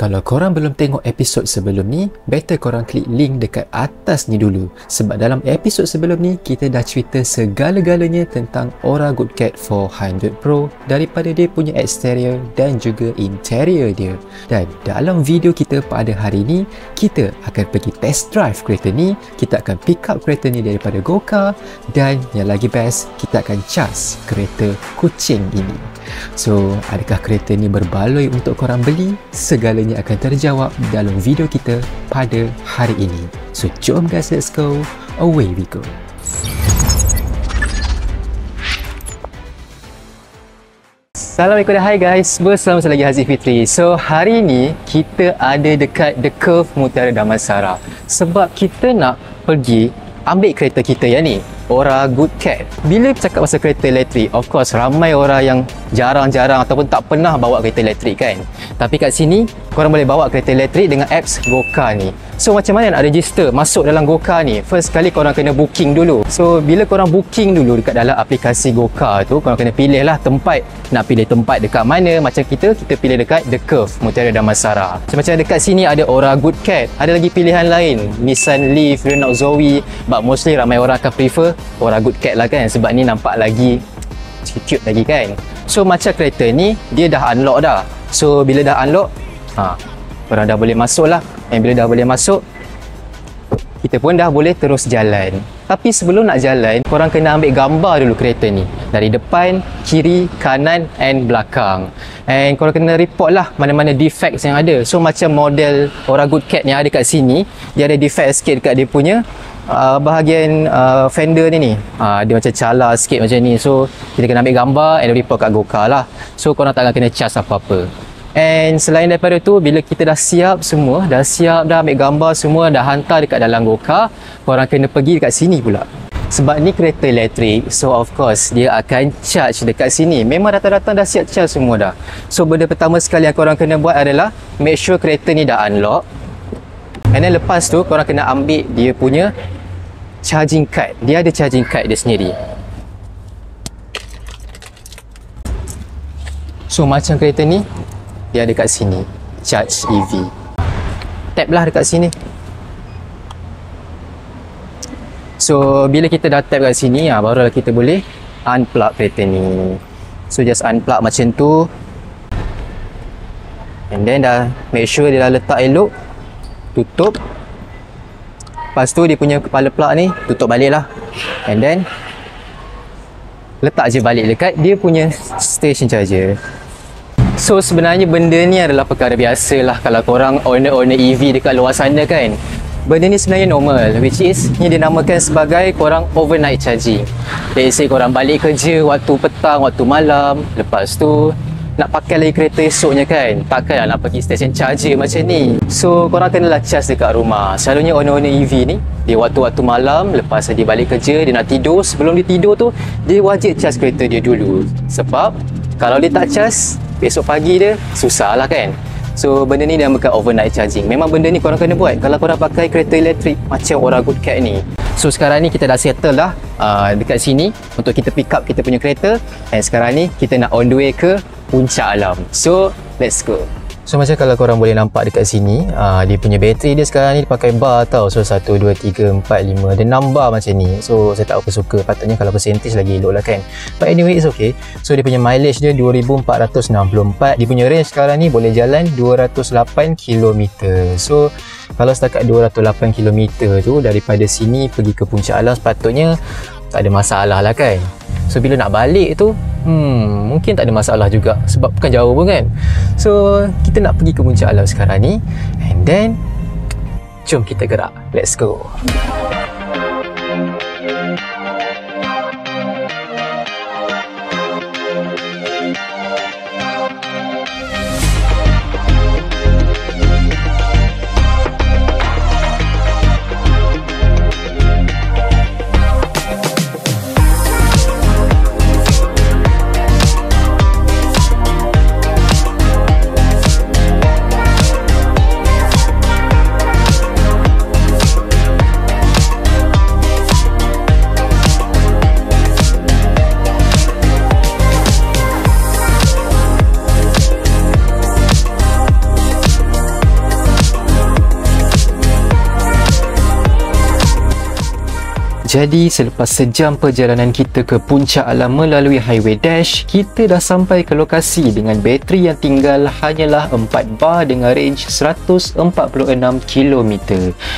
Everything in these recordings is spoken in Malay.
Kalau korang belum tengok episod sebelum ni, better korang klik link dekat atas ni dulu. Sebab dalam episod sebelum ni, kita dah cerita segala-galanya tentang Aura Good Cat 400 Pro daripada dia punya exterior dan juga interior dia. Dan dalam video kita pada hari ni, kita akan pergi test drive kereta ni, kita akan pick up kereta ni daripada Go-Car, dan yang lagi best, kita akan cas kereta kucing ini. So, adakah kereta ni berbaloi untuk korang beli? Segalanya akan terjawab dalam video kita pada hari ini. So, jom guys, let's go. Away we go. Assalamualaikum dan hai guys, bersama saya lagi Haziq Fitri. So, hari ni kita ada dekat The Curve Mutiara Damansara sebab kita nak pergi ambil kereta kita yang ni, Aura Good Cat. Bila cakap pasal kereta elektrik, of course ramai orang yang jarang-jarang ataupun tak pernah bawa kereta elektrik kan. Tapi kat sini korang boleh bawa kereta elektrik dengan apps Go-Car ni. So macam mana nak register masuk dalam Go-Car ni? First kali korang kena booking dulu. So bila korang booking dulu dekat dalam aplikasi Go-Car tu, korang kena pilih lah tempat. Nak pilih tempat dekat mana? Macam kita pilih dekat The Curve Mutiara Damansara. So macam dekat sini ada Aura Good Cat. Ada lagi pilihan lain, Nissan Leaf, Renault Zoe. But mostly ramai orang akan prefer Aura Good Cat lah kan, sebab ni nampak lagi cute lagi kan. So macam kereta ni dia dah unlock dah. So bila dah unlock, korang dah boleh masuk lah. And bila dah boleh masuk, kita pun dah boleh terus jalan. Tapi sebelum nak jalan, korang kena ambil gambar dulu kereta ni, dari depan, kiri, kanan and belakang. And korang kena report lah mana-mana defects yang ada. So macam model Aura Good Cat yang ada kat sini, dia ada defect sikit dekat dia punya bahagian fender ni. Dia macam cala sikit macam ni. So kita kena ambil gambar and report kat Go-Car lah. So korang tak akan kena charge apa-apa. And selain daripada tu, bila kita dah siap semua, dah ambil gambar semua, dah hantar dekat dalam Go-Car, korang kena pergi dekat sini pula. Sebab ni kereta elektrik, so of course dia akan charge dekat sini. Memang datang-datang dah siap charge semua dah. So benda pertama sekali yang korang kena buat adalah make sure kereta ni dah unlock. And then lepas tu korang kena ambil dia punya charging card. Dia ada charging card dia sendiri. So macam kereta ni, dia ada kat sini, charge EV. Tap lah dekat sini. So bila kita dah tap kat sini, barulah kita boleh unplug kereta ni. So just unplug macam tu. And then dah make sure dia dah letak elok, tutup. Lepas tu dia punya kepala plug ni tutup balik lah. And then letak je balik dekat dia punya station charger. So sebenarnya benda ni adalah perkara biasa lah kalau korang owner EV dekat luar sana kan. Benda ni sebenarnya normal, which is ni dinamakan sebagai korang overnight charging. Let's say korang balik kerja waktu petang, waktu malam, lepas tu nak pakai lagi kereta esoknya kan, takkanlah nak pergi station charger macam ni. So korang kenalah charge dekat rumah. Selalunya owner EV ni, dia waktu-waktu malam lepas dia balik kerja, dia nak tidur, sebelum dia tidur tu dia wajib charge kereta dia dulu. Sebab kalau dia tak charge, besok pagi dia susah lah kan. So benda ni dinamakan overnight charging. Memang benda ni korang kena buat kalau korang pakai kereta elektrik macam Aura Good Cat ni. So sekarang ni kita dah settle dah dekat sini untuk kita pick up kita punya kereta. And sekarang ni kita nak on the way ke Puncak Alam. So let's go. So macam kalau korang boleh nampak dekat sini, dia punya bateri dia sekarang ni pakai bar tau. So 1, 2, 3, 4, 5, ada 6 bar macam ni. So saya tak apa suka, patutnya kalau percentage lagi elok lah kan. But anyway it's okay. So dia punya mileage dia 2464. Dia punya range sekarang ni boleh jalan 208 km. So kalau setakat 208 km tu daripada sini pergi ke Puncak Alam, sepatutnya tak ada masalah lah kan. So bila nak balik tu mungkin tak ada masalah juga sebab bukan jauh pun kan. So kita nak pergi ke Puncak Alam sekarang ni. And then jom kita gerak. Let's go. Jadi selepas sejam perjalanan kita ke puncak alam melalui highway dash, kita dah sampai ke lokasi dengan bateri yang tinggal hanyalah 4 bar dengan range 146 km.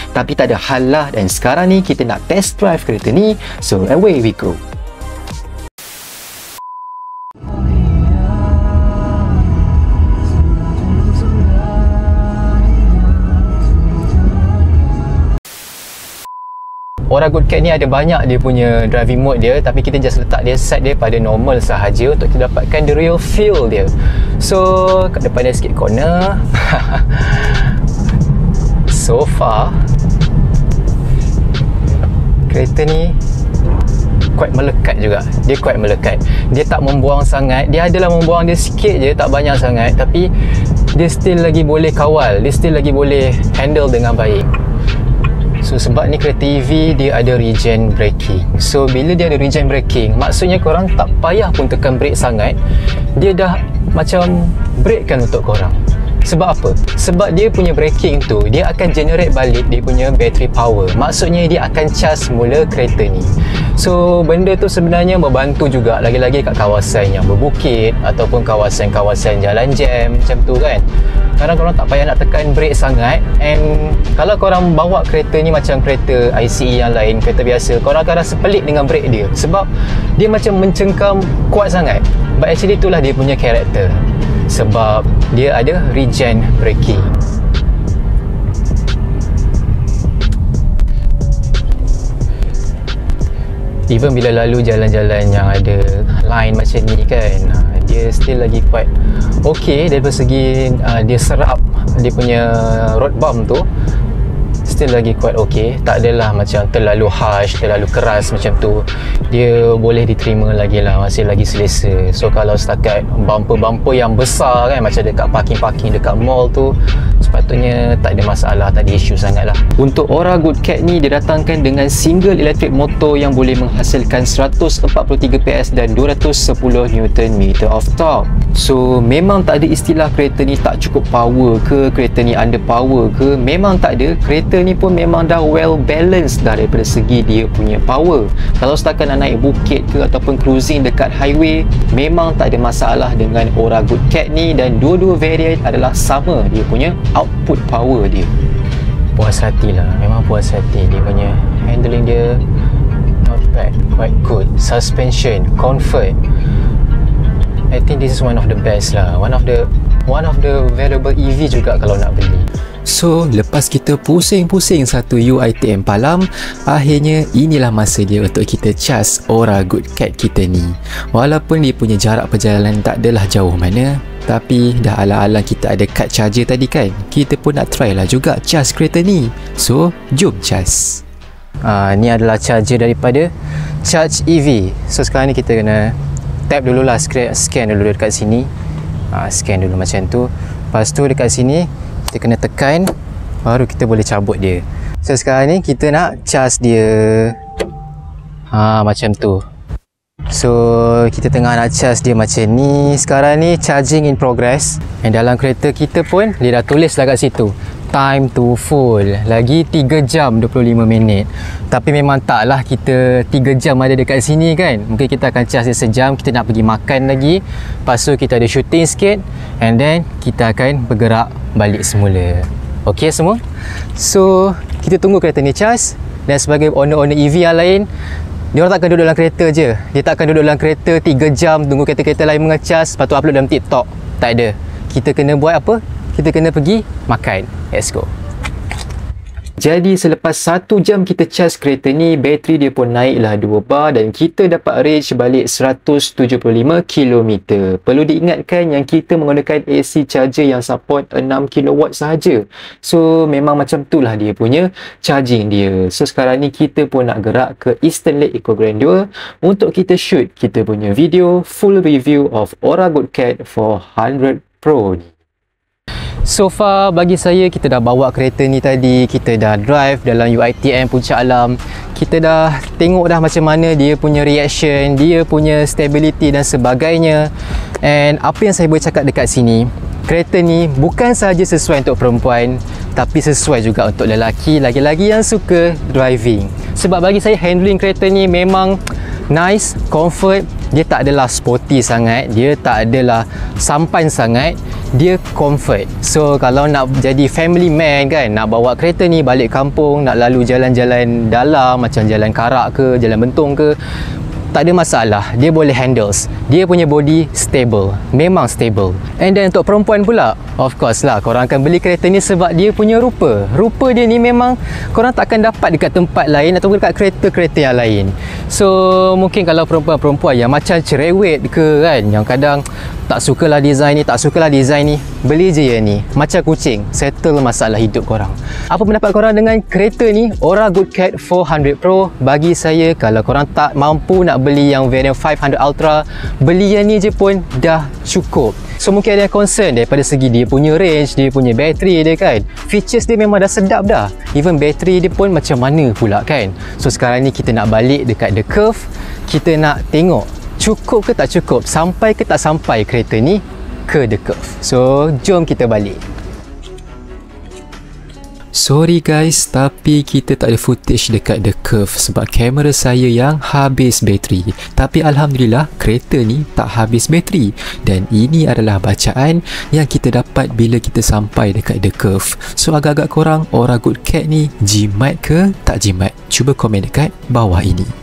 Tapi tak ada hal lah, dan sekarang ni kita nak test drive kereta ni, so away we go. Oragood Cat ni ada banyak dia punya driving mode dia, tapi kita just letak dia set dia pada normal sahaja untuk kita dapatkan the real feel dia. So kat depan dia sikit corner. So far kereta ni quite melekat juga. Dia quite melekat. Dia tak membuang sangat. Dia adalah membuang dia sikit je, tak banyak sangat, tapi dia still lagi boleh kawal. Dia still lagi boleh handle dengan baik. So sebab ni kereta EV dia ada regen braking. So bila dia ada regen braking, maksudnya korang tak payah pun tekan brake sangat. Dia dah macam brakekan untuk korang. Sebab apa? Sebab dia punya braking tu, dia akan generate balik dia punya battery power. Maksudnya dia akan charge semula kereta ni. So benda tu sebenarnya membantu juga, lagi-lagi kat kawasan yang berbukit ataupun kawasan-kawasan jalan jam macam tu kan. Kadang korang tak payah nak tekan brake sangat. And kalau korang bawa kereta ni macam kereta ICE yang lain, kereta biasa, korang akan rasa pelik dengan brake dia. Sebab dia macam mencengkam kuat sangat. But actually itulah dia punya karakter. Sebab dia ada regen braking. Even bila lalu jalan-jalan yang ada line macam ni kan, dia still lagi quite okay dari segi dia serap dia punya road bump tu, still lagi quite okay. Tak adalah macam terlalu harsh, terlalu keras macam tu. Dia boleh diterima lagi lah, masih lagi selesa. So kalau setakat bumper-bumper yang besar kan, macam dekat parking-parking dekat mall tu, sepatutnya tak ada masalah, tak ada isu sangat lah. Untuk Oragood Cat ni didatangkan dengan single electric motor yang boleh menghasilkan 143 PS dan 210 Nm of torque. So memang tak ada istilah kereta ni tak cukup power ke, kereta ni under power ke, memang tak ada. Kereta ni pun memang dah well balanced daripada segi dia punya power. Kalau setakat nak naik bukit ke ataupun cruising dekat highway, memang tak ada masalah dengan Oragood Cat ni, dan dua-dua variant adalah sama dia punya output power dia. Puas hati lah, memang puas hati. Dia punya handling dia not bad, quite good. Suspension, comfort, I think this is one of the best lah. One of the valuable EV juga kalau nak beli. So, lepas kita pusing-pusing satu UiTM Palam, akhirnya inilah masa dia untuk kita cas Oragood Cat kita ni. Walaupun dia punya jarak perjalanan tak adalah jauh mana, tapi dah ala-ala kita ada kad charger tadi kan, kita pun nak try lah juga cas kereta ni. So, jom cas. Ni adalah charger daripada Charge EV. So, sekarang ni kita kena tap dululah, scan dulu dekat sini. Scan dulu macam tu. Lepas tu dekat sini kita kena tekan, baru kita boleh cabut dia. So sekarang ni kita nak charge dia. Macam tu. So kita tengah nak charge dia macam ni. Sekarang ni charging in progress. Dan dalam kereta kita pun dia dah tulis lah kat situ, time to full, lagi 3 jam 25 minit. Tapi memang taklah kita 3 jam ada dekat sini kan. Mungkin kita akan charge dia sejam, kita nak pergi makan lagi, lepas tu kita ada shooting sikit, and then kita akan bergerak balik semula. Ok semua? So kita tunggu kereta ni charge. Dan sebagai owner-owner EV yang lain, dia orang takkan duduk dalam kereta je. Dia takkan duduk dalam kereta 3 jam tunggu kereta-kereta lain mengecas, lepas tu upload dalam TikTok. Tak ada. Kita kena buat apa? Kita kena pergi makan. Let's go. Jadi selepas 1 jam kita charge kereta ni, bateri dia pun naiklah 2 bar dan kita dapat range balik 175 km. Perlu diingatkan yang kita menggunakan AC charger yang support 6 kW sahaja. So memang macam tu lah dia punya charging dia. So sekarang ni kita pun nak gerak ke Eastern Lake Eco Grand 2 untuk kita shoot kita punya video full review of Oragood Cat 400 Pro ni. So far bagi saya, kita dah bawa kereta ni tadi, kita dah drive dalam UiTM Puncak Alam, kita dah tengok dah macam mana dia punya reaction, dia punya stability dan sebagainya. And apa yang saya boleh cakap dekat sini, kereta ni bukan sahaja sesuai untuk perempuan, tapi sesuai juga untuk lelaki, lagi-lagi yang suka driving. Sebab bagi saya handling kereta ni memang nice, comfort. Dia tak adalah sporty sangat, dia tak adalah sampan sangat, dia comfort. So kalau nak jadi family man kan, nak bawa kereta ni balik kampung, nak lalu jalan-jalan dalam macam jalan Karak ke, jalan Bentong ke, tak ada masalah, dia boleh handles. Dia punya body stable, memang stable. And then untuk perempuan pula, of course lah, korang akan beli kereta ni sebab dia punya rupa. Rupa dia ni memang korang tak akan dapat dekat tempat lain ataupun dekat kereta-kereta yang lain. So mungkin kalau perempuan-perempuan yang macam cerewet ke kan, yang kadang tak sukalah design ni, tak sukalah design ni, beli je yang ni. Macam kucing, settle masalah hidup korang. Apa pendapat korang dengan kereta ni, Ora Good Cat 400 Pro? Bagi saya, kalau korang tak mampu nak beli yang variant 500 Ultra, beli yang ni je pun dah cukup. So mungkin ada yang concern daripada segi dia punya range, dia punya bateri dia kan. Features dia memang dah sedap dah. Even bateri dia pun macam mana pula kan. So sekarang ni kita nak balik dekat The Curve. Kita nak tengok cukup ke tak cukup, sampai ke tak sampai kereta ni ke The Curve. So jom kita balik. Sorry guys, tapi kita tak ada footage dekat The Curve sebab kamera saya yang habis bateri. Tapi Alhamdulillah, kereta ni tak habis bateri. Dan ini adalah bacaan yang kita dapat bila kita sampai dekat The Curve. So agak-agak korang, Ora Good Cat ni jimat ke tak jimat? Cuba komen dekat bawah ini.